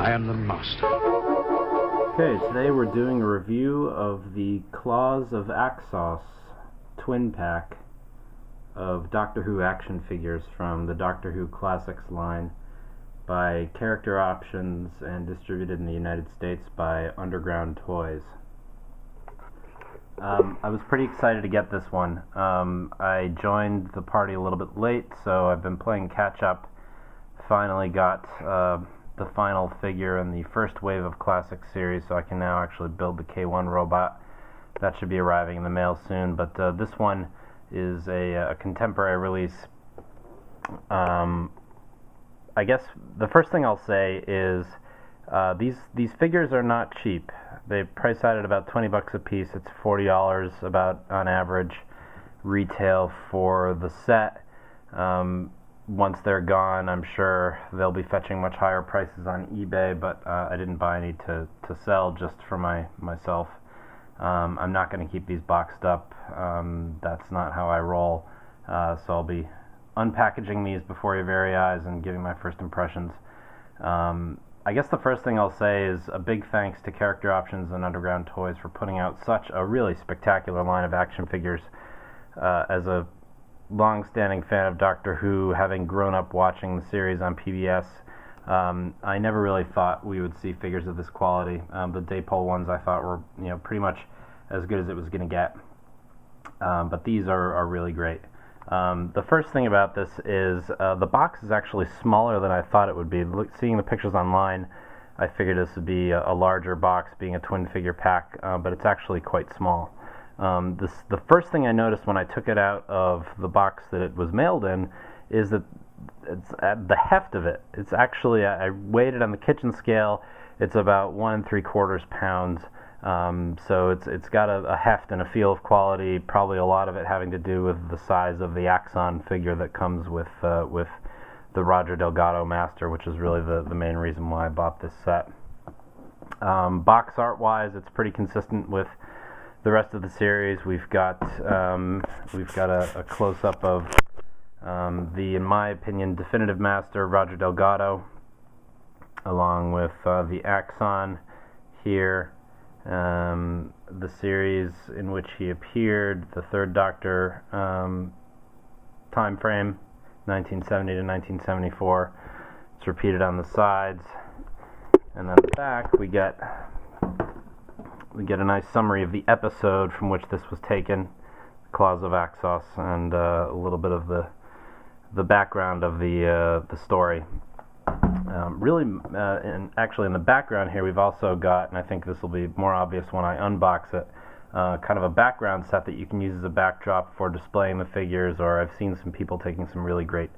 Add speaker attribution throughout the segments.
Speaker 1: I am the master.
Speaker 2: Okay, today we're doing a review of the Claws of Axos twin pack of Doctor Who action figures from the Doctor Who Classics line by Character Options and distributed in the United States by Underground Toys. I was pretty excited to get this one. I joined the party a little bit late, so I've been playing catch up. Finally got the final figure in the first wave of Classic series, so I can now actually build the K1 robot. That should be arriving in the mail soon, but this one is a contemporary release. I guess the first thing I'll say is these figures are not cheap. They price out at about 20 bucks a piece. It's $40 about on average retail for the set. Once they're gone, I'm sure they'll be fetching much higher prices on eBay, but I didn't buy any to sell just for myself. I'm not going to keep these boxed up. That's not how I roll. So I'll be unpackaging these before your very eyes and giving my first impressions. I guess the first thing I'll say is a big thanks to Character Options and Underground Toys for putting out such a really spectacular line of action figures. As a long-standing fan of Doctor Who, having grown up watching the series on PBS, I never really thought we would see figures of this quality. The Daypole ones I thought were, pretty much as good as it was going to get. But these are really great. The first thing about this is the box is actually smaller than I thought it would be. Seeing the pictures online, I figured this would be a larger box, being a twin figure pack, but it's actually quite small. The first thing I noticed when I took it out of the box that it was mailed in is that it's the heft of it. It's actually, I weighed it on the kitchen scale, it's about 1 3/4 pounds. So it's got a heft and a feel of quality, probably a lot of it having to do with the size of the Axon figure that comes with the Roger Delgado Master, which is really the main reason why I bought this set. Box art wise, it's pretty consistent with the rest of the series. We've got a close-up of the, in my opinion, definitive master, Roger Delgado, along with the Axon here. The series in which he appeared, the Third Doctor time frame, 1970 to 1974. It's repeated on the sides, and then the back we get a nice summary of the episode from which this was taken, Claws of Axos, and a little bit of the background of the story. And actually in the background here we've also got, and I think this will be more obvious when I unbox it, kind of a background set that you can use as a backdrop for displaying the figures, or I've seen some people taking some really great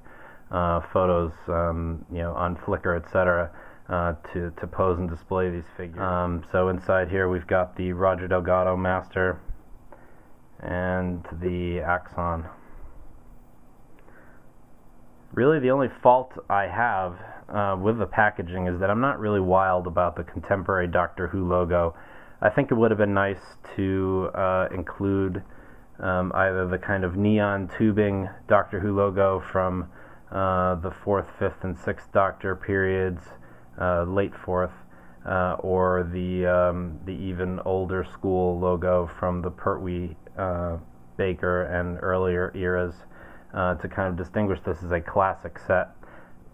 Speaker 2: photos, on Flickr, etc., to pose and display these figures. So inside here we've got the Roger Delgado Master and the Axon. Really, the only fault I have with the packaging is that I'm not really wild about the contemporary Doctor Who logo. I think it would have been nice to include either the kind of neon tubing Doctor Who logo from the 4th, 5th, and 6th Doctor periods, late 4th, or the even older school logo from the Pertwee, Baker, and earlier eras, to kind of distinguish this as a classic set.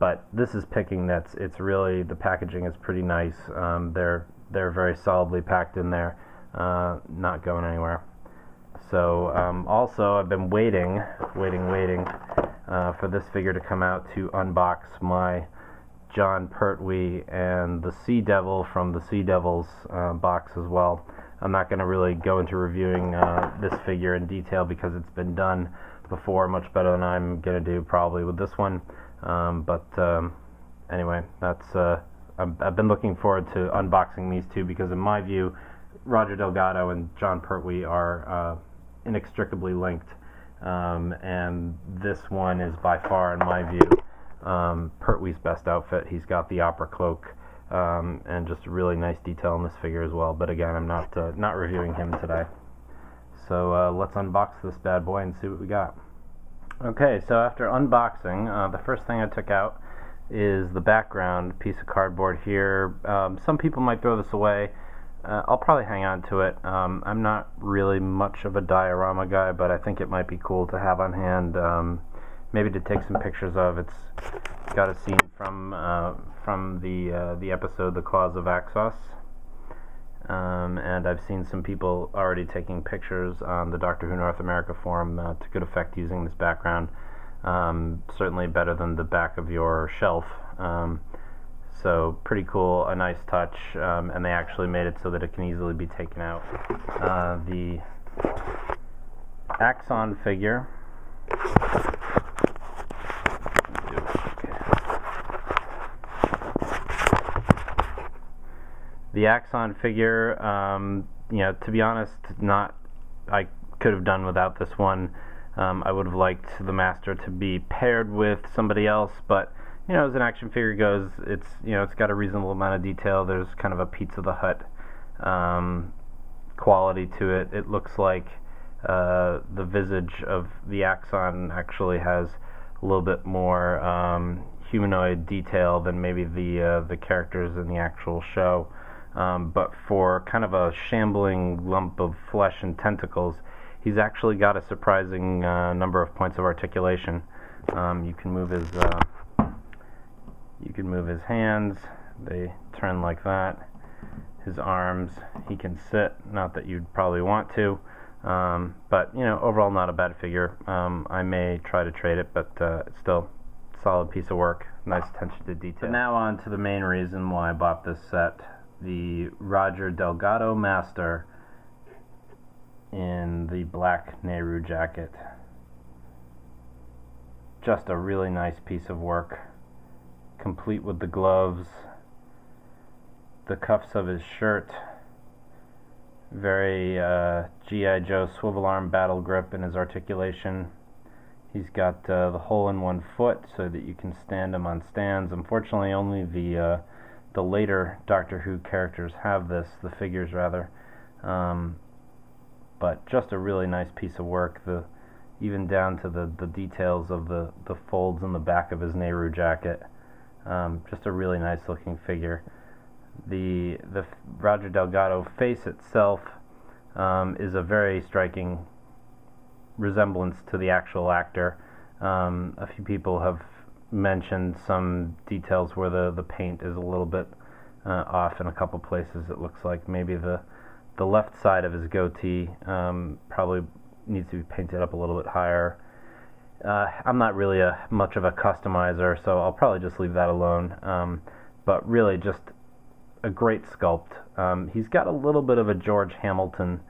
Speaker 2: But this is picking that's, it's really, the packaging is pretty nice. They're very solidly packed in there, not going anywhere. So also I've been waiting for this figure to come out to unbox my John Pertwee and the Sea Devil from the Sea Devils box as well. I'm not going to really go into reviewing this figure in detail because it's been done before much better than I'm going to do probably with this one. Anyway, that's I've been looking forward to unboxing these two because in my view Roger Delgado and John Pertwee are inextricably linked, and this one is by far, in my view, Pertwee's best outfit. He's got the opera cloak, and just a really nice detail in this figure as well, but again, I'm not reviewing him today. So let's unbox this bad boy and see what we got. Okay, so after unboxing, the first thing I took out is the background piece of cardboard here. Some people might throw this away. I'll probably hang on to it. I'm not really much of a diorama guy, but I think it might be cool to have on hand, maybe to take some pictures of. It's got a scene from the episode The Claws of Axos, and I've seen some people already taking pictures on the Doctor Who North America forum to good effect using this background. Certainly better than the back of your shelf. So pretty cool, a nice touch, and they actually made it so that it can easily be taken out. The Axon figure. The Axon figure, to be honest, I could have done without this one. I would have liked the Master to be paired with somebody else, but as an action figure goes, it's got a reasonable amount of detail. There's kind of a Pizza the Hut quality to it. It looks like the visage of the Axon actually has a little bit more humanoid detail than maybe the characters in the actual show. But for kind of a shambling lump of flesh and tentacles, he's actually got a surprising number of points of articulation. You can move his hands; they turn like that. His arms, he can sit. Not that you'd probably want to, but overall not a bad figure. I may try to trade it, but it's still a solid piece of work. Nice attention to detail. But now on to the main reason why I bought this set: the Roger Delgado Master in the black Nehru jacket. Just a really nice piece of work, complete with the gloves, the cuffs of his shirt, very G.I. Joe swivel arm battle grip in his articulation. He's got the hole in one foot so that you can stand him on stands. Unfortunately, only the later Doctor Who characters have this, the figures rather. But just a really nice piece of work, even down to the details of the folds in the back of his Nehru jacket. Just a really nice looking figure. The Roger Delgado face itself is a very striking resemblance to the actual actor. A few people have mentioned some details where the paint is a little bit off in a couple places. It looks like maybe the left side of his goatee probably needs to be painted up a little bit higher. I'm not really much of a customizer, so I'll probably just leave that alone. But really just a great sculpt. He's got a little bit of a George Hamilton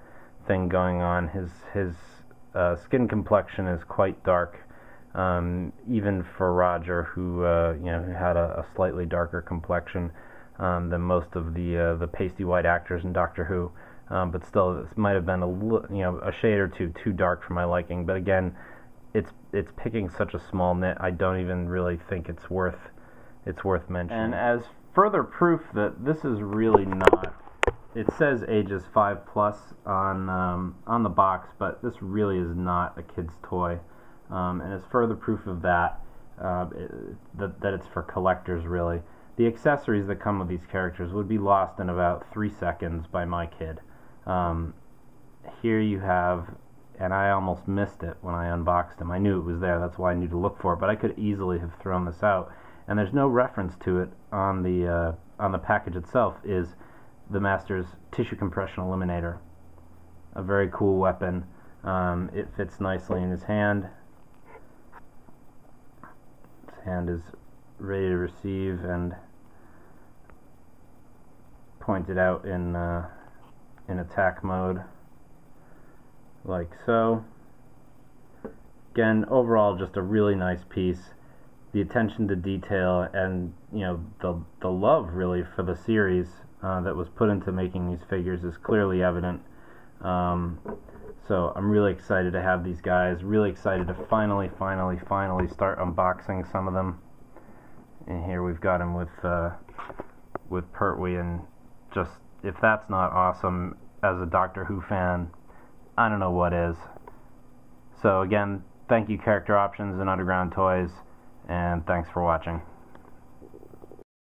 Speaker 2: thing going on. His skin complexion is quite dark, even for Roger, who had a slightly darker complexion than most of the pasty white actors in Doctor Who. But still, this might have been a shade or two too dark for my liking. But again, it's picking such a small nit. I don't even really think it's worth mentioning. And as further proof that this is really not, it says ages 5+ on the box, but this really is not a kid's toy. And as further proof of that, that it's for collectors really. The accessories that come with these characters would be lost in about 3 seconds by my kid. Here you have, and I almost missed it when I unboxed him. I knew it was there, that's why I knew to look for it, but I could easily have thrown this out. And there's no reference to it on the package itself. Is the Master's tissue compression eliminator, a very cool weapon. It fits nicely in his hand. His hand is ready to receive and pointed out in attack mode, like so. Again, overall, just a really nice piece. The attention to detail and the love really for the series that was put into making these figures is clearly evident. So I'm really excited to have these guys. Really excited to finally start unboxing some of them. And here we've got him with Pertwee, and just, if that's not awesome as a Doctor Who fan, I don't know what is. So again, thank you Character Options and Underground Toys, and thanks for watching.